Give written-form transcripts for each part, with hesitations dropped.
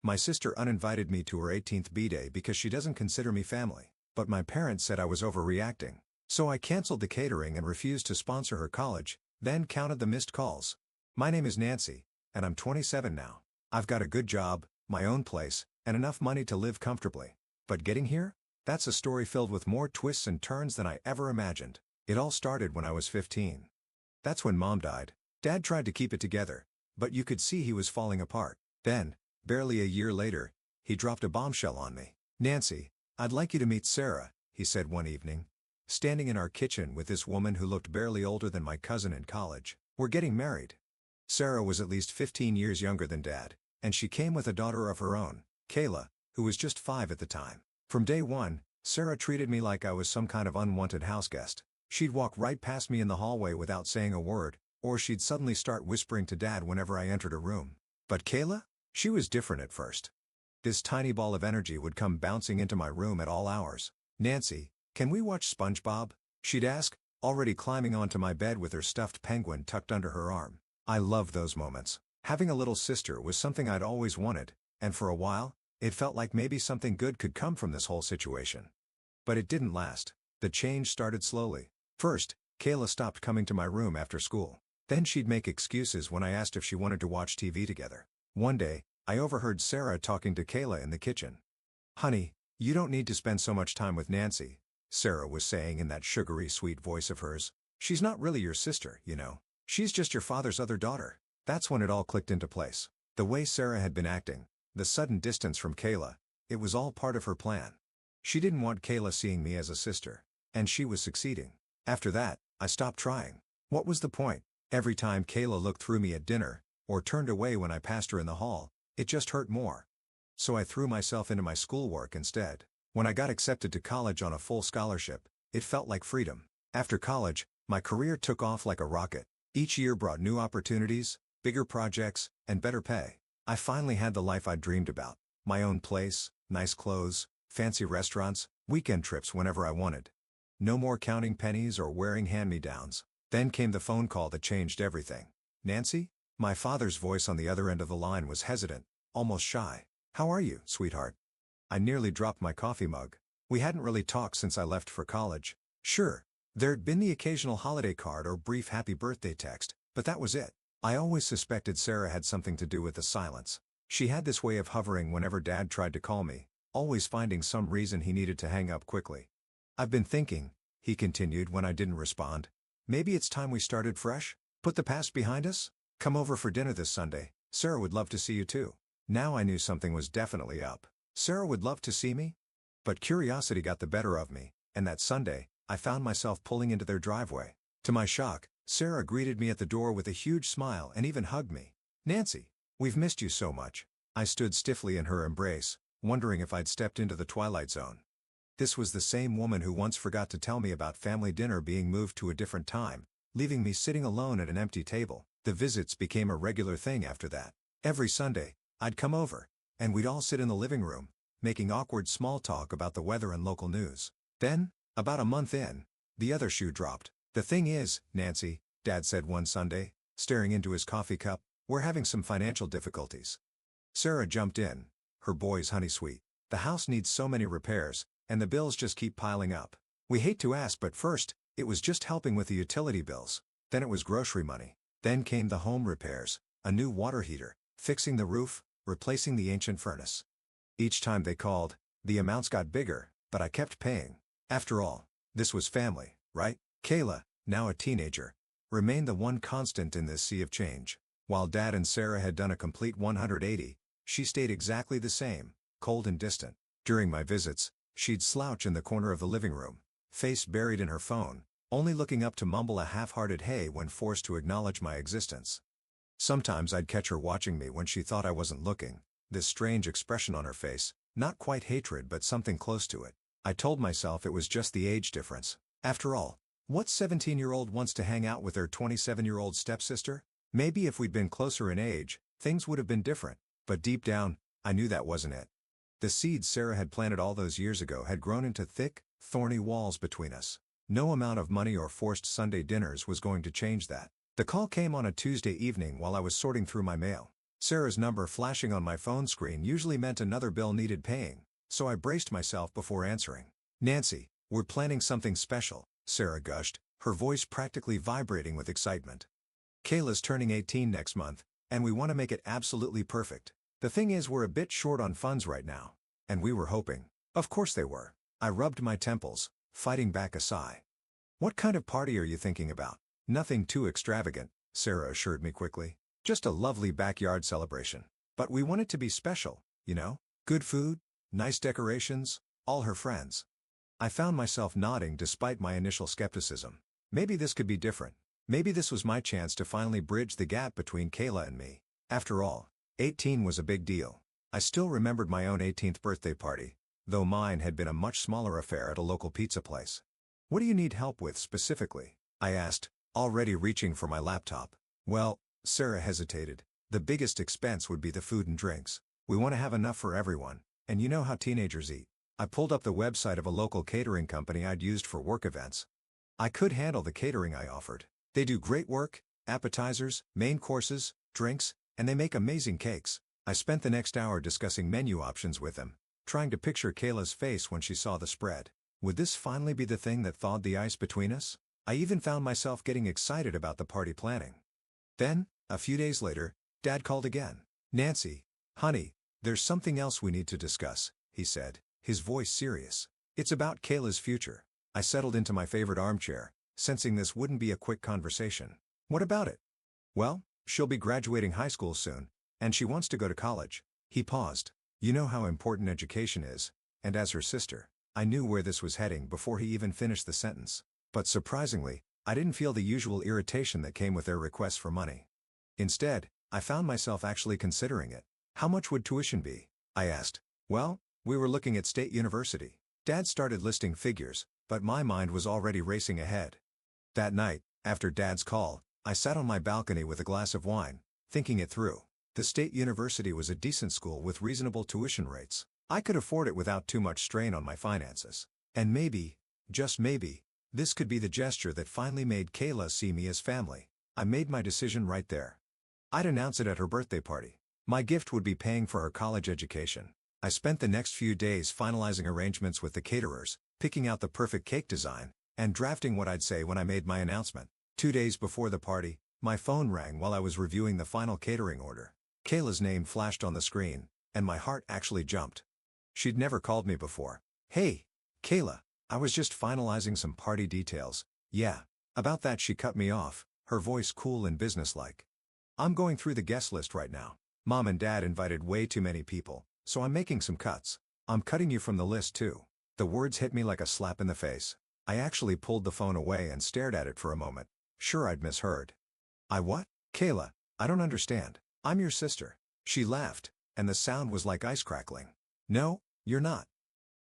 My sister uninvited me to her 18th b-day because she doesn't consider me family, but my parents said I was overreacting. So I canceled the catering and refused to sponsor her college, then counted the missed calls. My name is Nancy, and I'm 27 now. I've got a good job, my own place, and enough money to live comfortably. But getting here? That's a story filled with more twists and turns than I ever imagined. It all started when I was 15. That's when Mom died. Dad tried to keep it together, but you could see he was falling apart. Then, barely a year later, he dropped a bombshell on me. "Nancy, I'd like you to meet Sarah," he said one evening. Standing in our kitchen with this woman who looked barely older than my cousin in college. "We're getting married." Sarah was at least 15 years younger than Dad, and she came with a daughter of her own, Kayla, who was just 5 at the time. From day one, Sarah treated me like I was some kind of unwanted houseguest. She'd walk right past me in the hallway without saying a word, or she'd suddenly start whispering to Dad whenever I entered a room. But Kayla? She was different at first. This tiny ball of energy would come bouncing into my room at all hours. "Nancy, can we watch SpongeBob?" she'd ask, already climbing onto my bed with her stuffed penguin tucked under her arm. I loved those moments. Having a little sister was something I'd always wanted, and for a while, it felt like maybe something good could come from this whole situation. But it didn't last. The change started slowly. First, Kayla stopped coming to my room after school. Then she'd make excuses when I asked if she wanted to watch TV together. One day, I overheard Sarah talking to Kayla in the kitchen. "Honey, you don't need to spend so much time with Nancy," Sarah was saying in that sugary sweet voice of hers. "She's not really your sister, you know. She's just your father's other daughter." That's when it all clicked into place. The way Sarah had been acting, the sudden distance from Kayla, it was all part of her plan. She didn't want Kayla seeing me as a sister, and she was succeeding. After that, I stopped trying. What was the point? Every time Kayla looked through me at dinner, or turned away when I passed her in the hall, it just hurt more. So I threw myself into my schoolwork instead. When I got accepted to college on a full scholarship, it felt like freedom. After college, my career took off like a rocket. Each year brought new opportunities, bigger projects, and better pay. I finally had the life I'd dreamed about. My own place, nice clothes, fancy restaurants, weekend trips whenever I wanted. No more counting pennies or wearing hand-me-downs. Then came the phone call that changed everything. "Nancy?" My father's voice on the other end of the line was hesitant, almost shy. "How are you, sweetheart?" I nearly dropped my coffee mug. We hadn't really talked since I left for college. Sure, there'd been the occasional holiday card or brief happy birthday text, but that was it. I always suspected Sarah had something to do with the silence. She had this way of hovering whenever Dad tried to call me, always finding some reason he needed to hang up quickly. "I've been thinking," he continued when I didn't respond. "Maybe it's time we started fresh? Put the past behind us? Come over for dinner this Sunday. Sarah would love to see you too." Now I knew something was definitely up. Sarah would love to see me? But curiosity got the better of me, and that Sunday, I found myself pulling into their driveway. To my shock, Sarah greeted me at the door with a huge smile and even hugged me. "Nancy, we've missed you so much." I stood stiffly in her embrace, wondering if I'd stepped into the twilight zone. This was the same woman who once forgot to tell me about family dinner being moved to a different time, leaving me sitting alone at an empty table. The visits became a regular thing after that. Every Sunday, I'd come over, and we'd all sit in the living room, making awkward small talk about the weather and local news. Then, about a month in, the other shoe dropped. "The thing is, Nancy," Dad said one Sunday, staring into his coffee cup, "we're having some financial difficulties." Sarah jumped in, her boy's honey sweet. "The house needs so many repairs, and the bills just keep piling up. We hate to ask, but first, it was just helping with the utility bills. Then it was grocery money. Then came the home repairs, a new water heater, fixing the roof, replacing the ancient furnace." Each time they called, the amounts got bigger, but I kept paying. After all, this was family, right? Kayla, now a teenager, remained the one constant in this sea of change. While Dad and Sarah had done a complete 180, she stayed exactly the same, cold and distant. During my visits, she'd slouch in the corner of the living room, face buried in her phone, only looking up to mumble a half-hearted hey when forced to acknowledge my existence. Sometimes I'd catch her watching me when she thought I wasn't looking, this strange expression on her face, not quite hatred but something close to it. I told myself it was just the age difference. After all, what 17-year-old wants to hang out with her 27-year-old stepsister? Maybe if we'd been closer in age, things would have been different. But deep down, I knew that wasn't it. The seeds Sarah had planted all those years ago had grown into thick, thorny walls between us. No amount of money or forced Sunday dinners was going to change that. The call came on a Tuesday evening while I was sorting through my mail. Sarah's number flashing on my phone screen usually meant another bill needed paying, so I braced myself before answering. "Nancy, we're planning something special," Sarah gushed, her voice practically vibrating with excitement. "Kayla's turning 18 next month, and we want to make it absolutely perfect. The thing is, we're a bit short on funds right now." And we were hoping. Of course they were. I rubbed my temples, fighting back a sigh. "What kind of party are you thinking about?" "Nothing too extravagant," Sarah assured me quickly. "Just a lovely backyard celebration. But we want it to be special, you know? Good food, nice decorations, all her friends." I found myself nodding despite my initial skepticism. Maybe this could be different. Maybe this was my chance to finally bridge the gap between Kayla and me. After all, 18 was a big deal. I still remembered my own 18th birthday party, though mine had been a much smaller affair at a local pizza place. "What do you need help with specifically?" I asked, already reaching for my laptop. "Well," Sarah hesitated, "the biggest expense would be the food and drinks. We want to have enough for everyone, and you know how teenagers eat." I pulled up the website of a local catering company I'd used for work events. I could handle the catering, I offered. "They do great work, appetizers, main courses, drinks, and they make amazing cakes." I spent the next hour discussing menu options with them, trying to picture Kayla's face when she saw the spread. Would this finally be the thing that thawed the ice between us? I even found myself getting excited about the party planning. Then, a few days later, Dad called again. "Nancy, honey, there's something else we need to discuss," he said, his voice serious. "It's about Kayla's future." I settled into my favorite armchair, sensing this wouldn't be a quick conversation. "What about it?" "Well, she'll be graduating high school soon, and she wants to go to college." He paused. "You know how important education is, and as her sister," I knew where this was heading before he even finished the sentence. But surprisingly, I didn't feel the usual irritation that came with their requests for money. Instead, I found myself actually considering it. "How much would tuition be?" I asked. "Well, we were looking at State University." Dad started listing figures, but my mind was already racing ahead. That night, after Dad's call, I sat on my balcony with a glass of wine, thinking it through. The State University was a decent school with reasonable tuition rates. I could afford it without too much strain on my finances. And maybe, just maybe, this could be the gesture that finally made Kayla see me as family. I made my decision right there. I'd announce it at her birthday party. My gift would be paying for her college education. I spent the next few days finalizing arrangements with the caterers, picking out the perfect cake design, and drafting what I'd say when I made my announcement. 2 days before the party, my phone rang while I was reviewing the final catering order. Kayla's name flashed on the screen, and my heart actually jumped. She'd never called me before. "Hey, Kayla, I was just finalizing some party details." "Yeah, about that," she cut me off, her voice cool and businesslike. "I'm going through the guest list right now. Mom and Dad invited way too many people, so I'm making some cuts. I'm cutting you from the list too." The words hit me like a slap in the face. I actually pulled the phone away and stared at it for a moment. Sure, I'd misheard. "I what?" "Kayla, I don't understand. I'm your sister." She laughed, and the sound was like ice crackling. "No, you're not.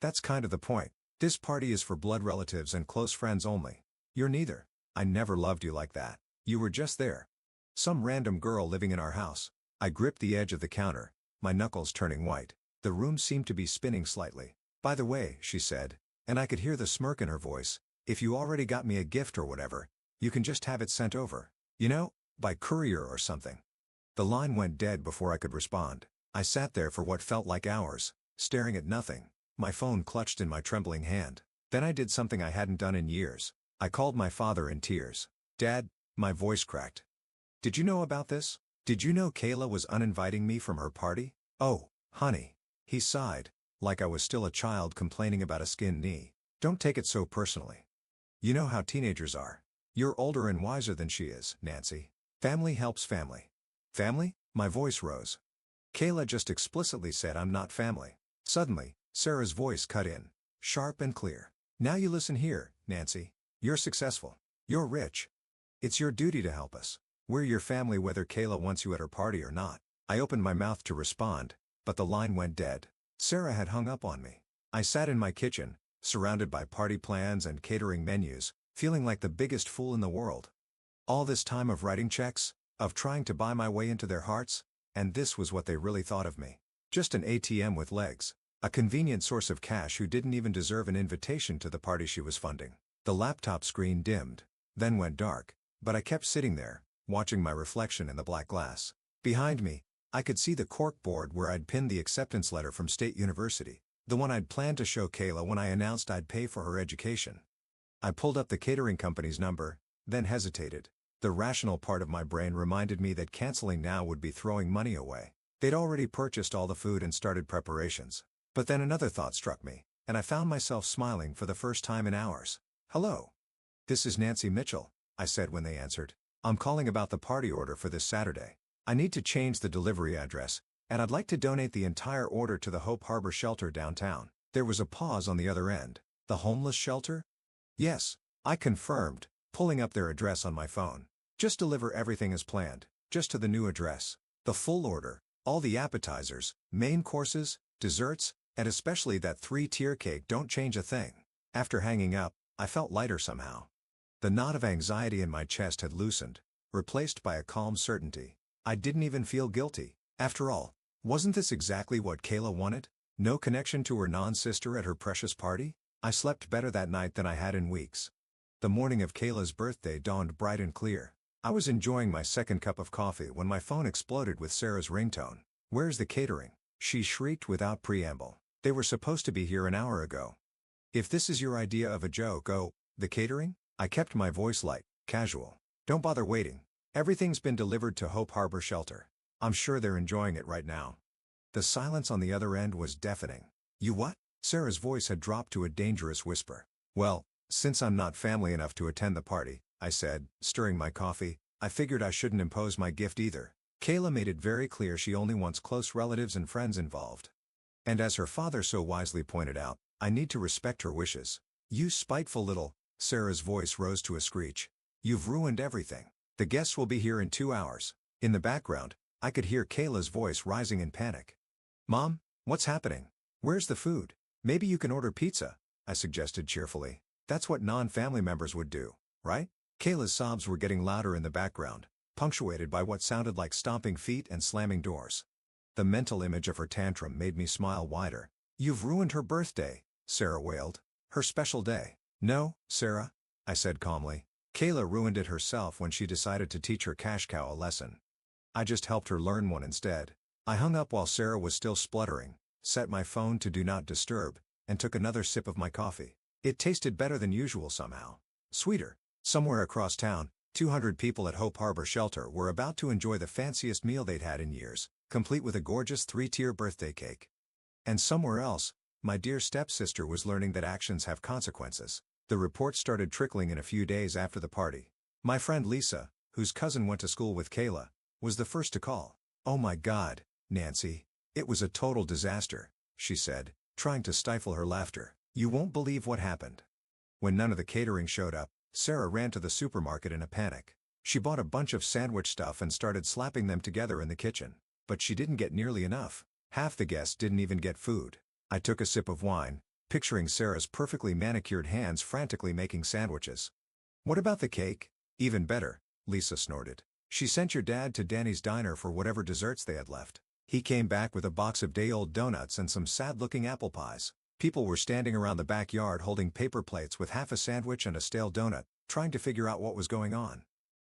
That's kind of the point. This party is for blood relatives and close friends only. You're neither. I never loved you like that. You were just there. Some random girl living in our house." I gripped the edge of the counter, my knuckles turning white. The room seemed to be spinning slightly. "By the way," she said, and I could hear the smirk in her voice, "if you already got me a gift or whatever, you can just have it sent over. You know, by courier or something." The line went dead before I could respond. I sat there for what felt like hours, staring at nothing, my phone clutched in my trembling hand. Then I did something I hadn't done in years. I called my father in tears. "Dad," my voice cracked. "Did you know about this? Did you know Kayla was uninviting me from her party?" "Oh, honey." He sighed, like I was still a child complaining about a skinned knee. "Don't take it so personally. You know how teenagers are. You're older and wiser than she is, Nancy. Family helps family." "Family?" My voice rose. "Kayla just explicitly said I'm not family." Suddenly, Sarah's voice cut in, sharp and clear. "Now you listen here, Nancy. You're successful. You're rich. It's your duty to help us. We're your family whether Kayla wants you at her party or not." I opened my mouth to respond, but the line went dead. Sarah had hung up on me. I sat in my kitchen, surrounded by party plans and catering menus, feeling like the biggest fool in the world. All this time of writing checks, of trying to buy my way into their hearts, and this was what they really thought of me. Just an ATM with legs. A convenient source of cash who didn't even deserve an invitation to the party she was funding. The laptop screen dimmed, then went dark, but I kept sitting there, watching my reflection in the black glass. Behind me, I could see the cork board where I'd pinned the acceptance letter from State University, the one I'd planned to show Kayla when I announced I'd pay for her education. I pulled up the catering company's number, then hesitated. The rational part of my brain reminded me that canceling now would be throwing money away. They'd already purchased all the food and started preparations. But then another thought struck me, and I found myself smiling for the first time in hours. "Hello. This is Nancy Mitchell," I said when they answered. "I'm calling about the party order for this Saturday. I need to change the delivery address, and I'd like to donate the entire order to the Hope Harbor shelter downtown." There was a pause on the other end. "The homeless shelter?" "Yes," I confirmed, pulling up their address on my phone. "Just deliver everything as planned, just to the new address. The full order, all the appetizers, main courses, desserts, and especially that 3-tier cake. Don't change a thing." After hanging up, I felt lighter somehow. The knot of anxiety in my chest had loosened, replaced by a calm certainty. I didn't even feel guilty. After all, wasn't this exactly what Kayla wanted? No connection to her non-sister at her precious party? I slept better that night than I had in weeks. The morning of Kayla's birthday dawned bright and clear. I was enjoying my second cup of coffee when my phone exploded with Sarah's ringtone. "Where's the catering?" she shrieked without preamble. "They were supposed to be here an hour ago." "If this is your idea of a joke, oh, the catering?" I kept my voice light, casual. "Don't bother waiting. Everything's been delivered to Hope Harbor Shelter. I'm sure they're enjoying it right now." The silence on the other end was deafening. "You what?" Sarah's voice had dropped to a dangerous whisper. "Well, since I'm not family enough to attend the party," I said, stirring my coffee, "I figured I shouldn't impose my gift either. Kayla made it very clear she only wants close relatives and friends involved. And as her father so wisely pointed out, I need to respect her wishes." "You spiteful little," Sarah's voice rose to a screech. "You've ruined everything. The guests will be here in 2 hours." In the background, I could hear Kayla's voice rising in panic. "Mom, what's happening? Where's the food?" "Maybe you can order pizza," I suggested cheerfully. "That's what non-family members would do, right?" Kayla's sobs were getting louder in the background, punctuated by what sounded like stomping feet and slamming doors. The mental image of her tantrum made me smile wider. "You've ruined her birthday," Sarah wailed. "Her special day." "No, Sarah," I said calmly. "Kayla ruined it herself when she decided to teach her cash cow a lesson. I just helped her learn one instead." I hung up while Sarah was still spluttering, set my phone to Do Not Disturb, and took another sip of my coffee. It tasted better than usual somehow. Sweeter. Somewhere across town, 200 people at Hope Harbor Shelter were about to enjoy the fanciest meal they'd had in years, complete with a gorgeous 3-tier birthday cake. And somewhere else, my dear stepsister was learning that actions have consequences. The reports started trickling in a few days after the party. My friend Lisa, whose cousin went to school with Kayla, was the first to call. "Oh my God, Nancy. It was a total disaster," she said, trying to stifle her laughter. "You won't believe what happened." When none of the catering showed up, Sarah ran to the supermarket in a panic. She bought a bunch of sandwich stuff and started slapping them together in the kitchen. But she didn't get nearly enough. Half the guests didn't even get food. I took a sip of wine, picturing Sarah's perfectly manicured hands frantically making sandwiches. "What about the cake?" "Even better," Lisa snorted. "She sent your dad to Danny's diner for whatever desserts they had left. He came back with a box of day-old donuts and some sad-looking apple pies. People were standing around the backyard holding paper plates with half a sandwich and a stale donut, trying to figure out what was going on.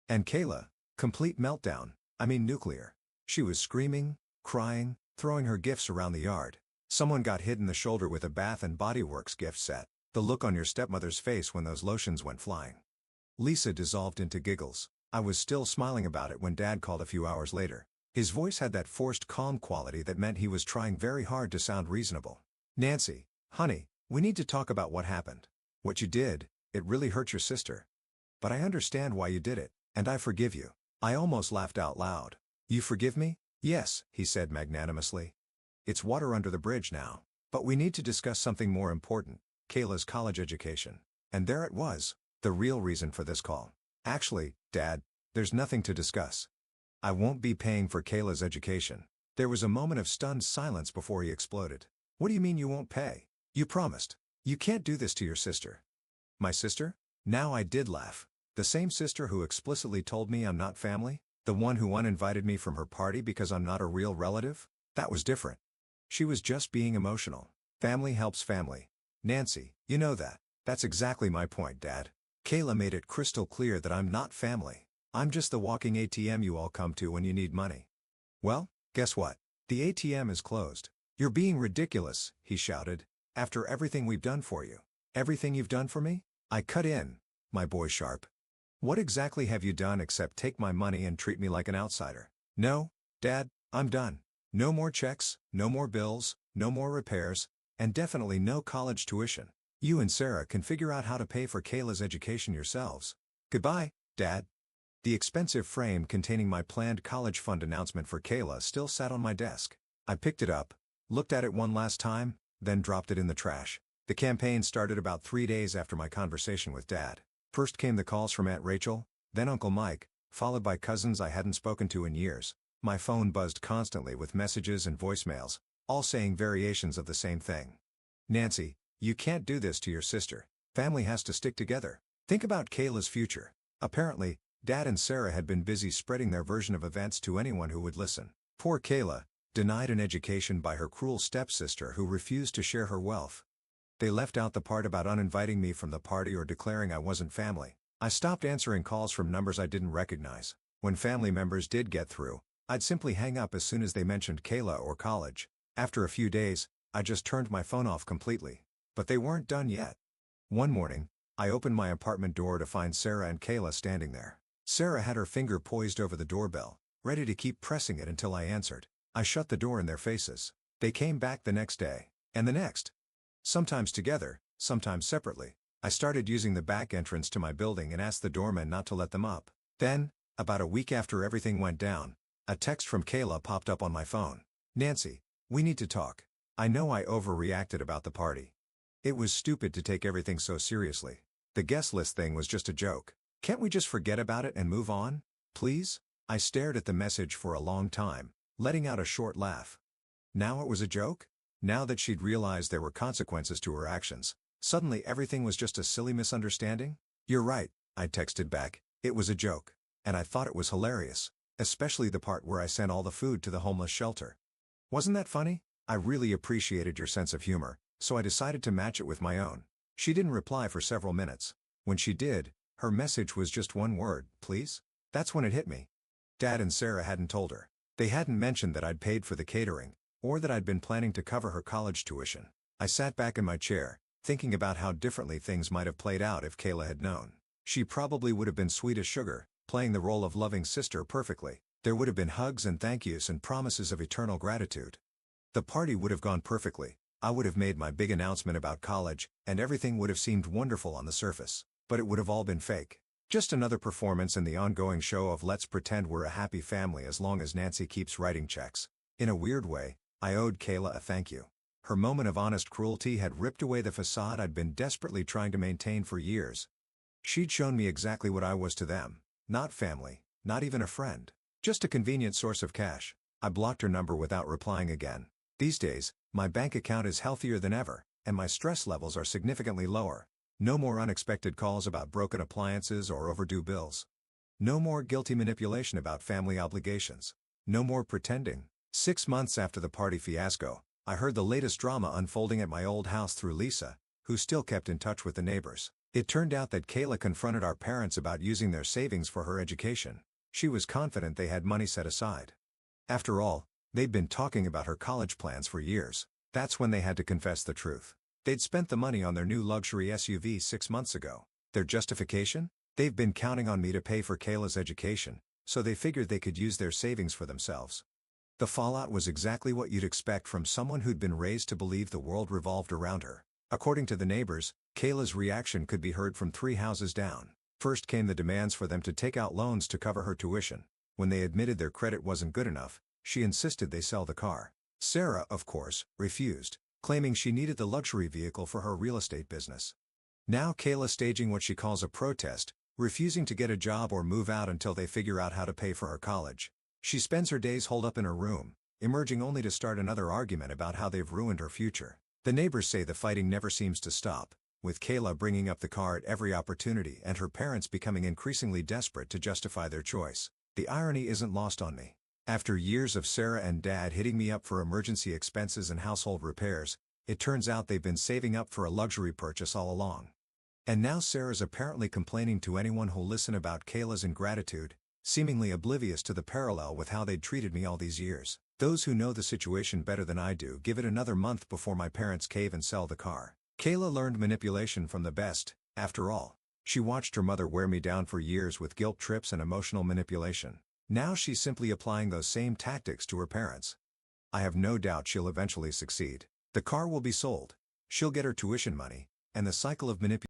And Kayla, complete meltdown, I mean nuclear. She was screaming, crying, throwing her gifts around the yard. Someone got hit in the shoulder with a Bath and Body Works gift set. The look on your stepmother's face when those lotions went flying." Lisa dissolved into giggles. I was still smiling about it when Dad called a few hours later. His voice had that forced calm quality that meant he was trying very hard to sound reasonable. "Nancy, honey, we need to talk about what happened. What you did, it really hurt your sister. But I understand why you did it, and I forgive you." I almost laughed out loud. "You forgive me?" "Yes," he said magnanimously. "It's water under the bridge now. But we need to discuss something more important, Kayla's college education." And there it was, the real reason for this call. "Actually, Dad, there's nothing to discuss. I won't be paying for Kayla's education." There was a moment of stunned silence before he exploded. "What do you mean you won't pay? You promised. You can't do this to your sister." "My sister?" Now I did laugh. "The same sister who explicitly told me I'm not family? The one who uninvited me from her party because I'm not a real relative? That was different. She was just being emotional. Family helps family. Nancy, you know that." "That's exactly my point, Dad. Kayla made it crystal clear that I'm not family. I'm just the walking ATM you all come to when you need money." "Well, Guess what? The ATM is closed. You're being ridiculous, he shouted. After everything we've done for you. Everything you've done for me? I cut in. My boy sharp. What exactly have you done except take my money and treat me like an outsider? No, Dad, I'm done. No more checks, no more bills, no more repairs, and definitely no college tuition. You and Sarah can figure out how to pay for Kayla's education yourselves. Goodbye, Dad. The expensive frame containing my planned college fund announcement for Kayla still sat on my desk. I picked it up, looked at it one last time, then dropped it in the trash. The campaign started about 3 days after my conversation with Dad. First came the calls from Aunt Rachel, then Uncle Mike, followed by cousins I hadn't spoken to in years. My phone buzzed constantly with messages and voicemails, all saying variations of the same thing. Nancy, you can't do this to your sister. Family has to stick together. Think about Kayla's future. Apparently, Dad and Sarah had been busy spreading their version of events to anyone who would listen. Poor Kayla, denied an education by her cruel stepsister who refused to share her wealth. They left out the part about uninviting me from the party or declaring I wasn't family. I stopped answering calls from numbers I didn't recognize. When family members did get through, I'd simply hang up as soon as they mentioned Kayla or college. After a few days, I just turned my phone off completely. But they weren't done yet. One morning, I opened my apartment door to find Sarah and Kayla standing there. Sarah had her finger poised over the doorbell, ready to keep pressing it until I answered. I shut the door in their faces. They came back the next day, and the next. Sometimes together, sometimes separately. I started using the back entrance to my building and asked the doorman not to let them up. Then, about a week after everything went down, a text from Kayla popped up on my phone. Nancy, we need to talk. I know I overreacted about the party. It was stupid to take everything so seriously. The guest list thing was just a joke. Can't we just forget about it and move on? Please? I stared at the message for a long time, letting out a short laugh. Now it was a joke? Now that she'd realized there were consequences to her actions, suddenly everything was just a silly misunderstanding? You're right, I texted back. It was a joke. And I thought it was hilarious. Especially the part where I sent all the food to the homeless shelter. Wasn't that funny? I really appreciated your sense of humor, so I decided to match it with my own. She didn't reply for several minutes. When she did, her message was just one word, please? That's when it hit me. Dad and Sarah hadn't told her. They hadn't mentioned that I'd paid for the catering, or that I'd been planning to cover her college tuition. I sat back in my chair, thinking about how differently things might have played out if Kayla had known. She probably would have been sweet as sugar, playing the role of loving sister perfectly. There would have been hugs and thank yous and promises of eternal gratitude. The party would have gone perfectly. I would have made my big announcement about college, and everything would have seemed wonderful on the surface. But it would have all been fake. Just another performance in the ongoing show of let's pretend we're a happy family as long as Nancy keeps writing checks. In a weird way, I owed Kayla a thank you. Her moment of honest cruelty had ripped away the facade I'd been desperately trying to maintain for years. She'd shown me exactly what I was to them. Not family, not even a friend. Just a convenient source of cash. I blocked her number without replying again. These days, my bank account is healthier than ever, and my stress levels are significantly lower. No more unexpected calls about broken appliances or overdue bills. No more guilty manipulation about family obligations. No more pretending. 6 months after the party fiasco, I heard the latest drama unfolding at my old house through Lisa, who still kept in touch with the neighbors. It turned out that Kayla confronted our parents about using their savings for her education. She was confident they had money set aside. After all, they'd been talking about her college plans for years. That's when they had to confess the truth. They'd spent the money on their new luxury SUV 6 months ago. Their justification? They've been counting on me to pay for Kayla's education, so they figured they could use their savings for themselves. The fallout was exactly what you'd expect from someone who'd been raised to believe the world revolved around her. According to the neighbors, Kayla's reaction could be heard from 3 houses down. First came the demands for them to take out loans to cover her tuition. When they admitted their credit wasn't good enough, she insisted they sell the car. Sarah, of course, refused, claiming she needed the luxury vehicle for her real estate business. Now Kayla staging what she calls a protest, refusing to get a job or move out until they figure out how to pay for her college. She spends her days holed up in her room, emerging only to start another argument about how they've ruined her future. The neighbors say the fighting never seems to stop, with Kayla bringing up the car at every opportunity and her parents becoming increasingly desperate to justify their choice. The irony isn't lost on me. After years of Sarah and Dad hitting me up for emergency expenses and household repairs, it turns out they've been saving up for a luxury purchase all along. And now Sarah's apparently complaining to anyone who'll listen about Kayla's ingratitude, seemingly oblivious to the parallel with how they'd treated me all these years. Those who know the situation better than I do give it another month before my parents cave and sell the car. Kayla learned manipulation from the best, after all. She watched her mother wear me down for years with guilt trips and emotional manipulation. Now she's simply applying those same tactics to her parents. I have no doubt she'll eventually succeed. The car will be sold. She'll get her tuition money, and the cycle of manipulation